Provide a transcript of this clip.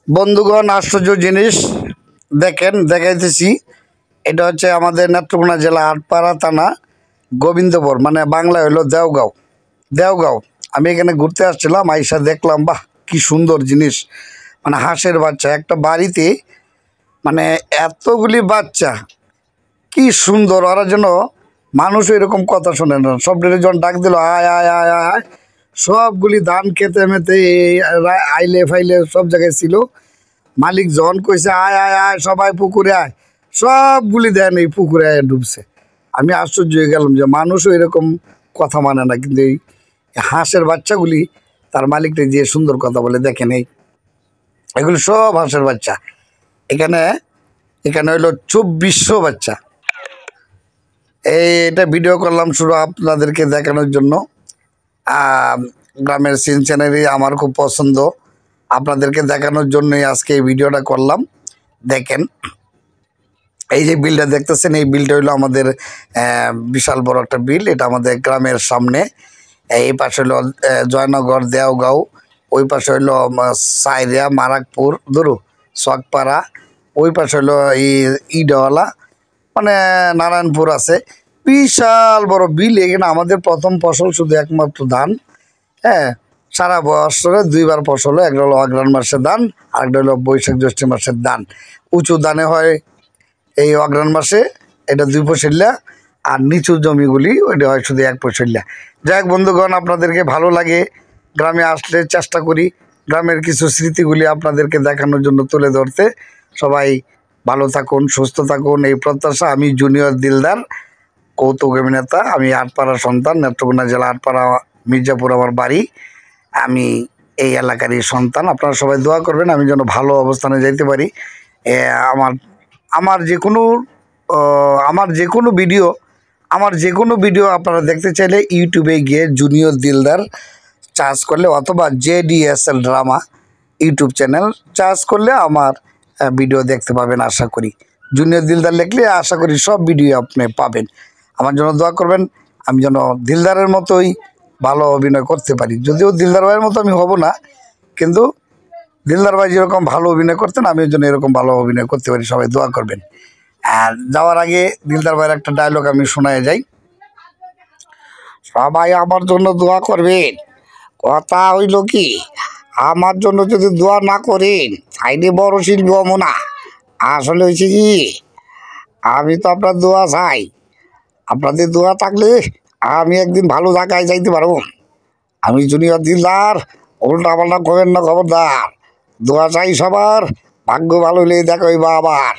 বন্ধুগণ আশ্চর্য জিনিস দেখেন দেখাইতেছি। এটা হচ্ছে আমাদের নেত্রকোনা জেলা আটপাড়া থানা গোবিন্দপুর, মানে বাংলা হলো দেওগাঁও। দেওগাঁও আমি এখানে ঘুরতে আসছিলাম, আইসা দেখলাম বাহ কি সুন্দর জিনিস, মানে হাঁসের বাচ্চা একটা বাড়িতে, মানে এতগুলি বাচ্চা কি সুন্দর। ওরা যেন মানুষ এরকম কথা শোনে না, সব যখন ডাক দিল আয় আয় আয় আয়, সবগুলি ধান খেতে মেতে আইলে ফাইলে সব জায়গায় ছিল। মালিক যখন কইছে আয় আয় আয় সবাই পুকুরে আয়, সবগুলি দেন এই পুকুরে আয় ডুবছে। আমি আশ্চর্য হয়ে গেলাম যে মানুষও এরকম কথা মানে না, কিন্তু এই হাঁসের বাচ্চাগুলি তার মালিকটা দিয়ে সুন্দর কথা বলে। দেখেন এগুলি সব হাঁসের বাচ্চা। এখানে এখানে হইলো 2400 বাচ্চা। এটা ভিডিও করলাম শুধু আপনাদেরকে দেখানোর জন্য। গ্রামের সিন চ্যানেলই আমার খুব পছন্দ, আপনাদেরকে দেখানোর জন্যই আজকে এই ভিডিওটা করলাম। দেখেন এই যে বিলটা দেখতেছেন, এই বিলটা হইলো আমাদের বিশাল বড় একটা বিল। এটা আমাদের গ্রামের সামনে। এই পাশে হলো জয়নগর দেওগাঁও, ওই পাশে হইলো সাইরিয়া মারাকপুর দুরু চকপাড়া, ওই পাশে হইলো ইডওয়ালা, মানে নারায়ণপুর আছে। বিশাল বড় বিল। এখানে আমাদের প্রথম ফসল শুধু একমাত্র ধান। হ্যাঁ, সারা বছরে দুইবার ফসল হয়, একটা হলো অগ্রহায়ণ মাসের ধান, আরেকটা হলো বৈশাখ জ্যৈষ্ঠ মাসের ধান। উঁচু ধানে হয় এই অগ্রহায়ণ মাসে, এটা 2 ফসলিয়া, আর নিচু জমিগুলি ওইটা হয় শুধু 1 ফসলিয়া। যাই হোক বন্ধুগণ, আপনাদেরকে ভালো লাগে গ্রামে আসলে চেষ্টা করি গ্রামের কিছু স্মৃতিগুলি আপনাদেরকে দেখানোর জন্য তুলে ধরতে। সবাই ভালো থাকুন, সুস্থ থাকুন, এই প্রত্যাশা। আমি জুনিয়র দিলদার, কৌতুক অভিনেতা। আমি আটপাড়ার সন্তান, নেত্রকোনা জেলা আটপাড়া মির্জাপুর আমার বাড়ি। আমি এই এলাকারই সন্তান। আপনারা সবাই দোয়া করবেন আমি যেন ভালো অবস্থানে যাইতে পারি। আমার যে কোনো ভিডিও আপনারা দেখতে চাইলে ইউটিউবে গিয়ে জুনিয়র দিলদার চার্জ করলে, অথবা JDSL drama YouTube channel charge করলে আমার ভিডিও দেখতে পাবেন। আশা করি জুনিয়র দিলদার লিখলে আশা করি সব ভিডিও আপনি পাবেন। আমার জন্য দোয়া করবেন আমি যেন দিলদারের মতোই ভালো অভিনয় করতে পারি। যদিও দিলদার ভাইয়ের মতো আমি হব না, কিন্তু দিলদার ভাই যেরকম ভালো অভিনয় করতেন আমি ওই জন্য এরকম ভালো অভিনয় করতে পারি। সবাই দোয়া করবেন। আর যাওয়ার আগে দিলদার ভাইয়ের একটা ডায়লগ আমি শোনায় যাই। সবাই আমার জন্য দোয়া করবেন। কথা হইল কি, আমার জন্য যদি দোয়া না করেন তাইলে বড় শিল্পী হবো না। আসলে হয়েছে কি, আমি তো আপনার দোয়া চাই। আপনাদের দোয়া থাকলে আমি একদিন ভালো জায়গায় যাইতে পারবো। আমি জুনিয়র দিলদার, উল্টা পাল্টা করবেন না, খবরদার। দোয়া চাই সবার, ভাগ্য ভালো হলে দেখা হইবা আবার।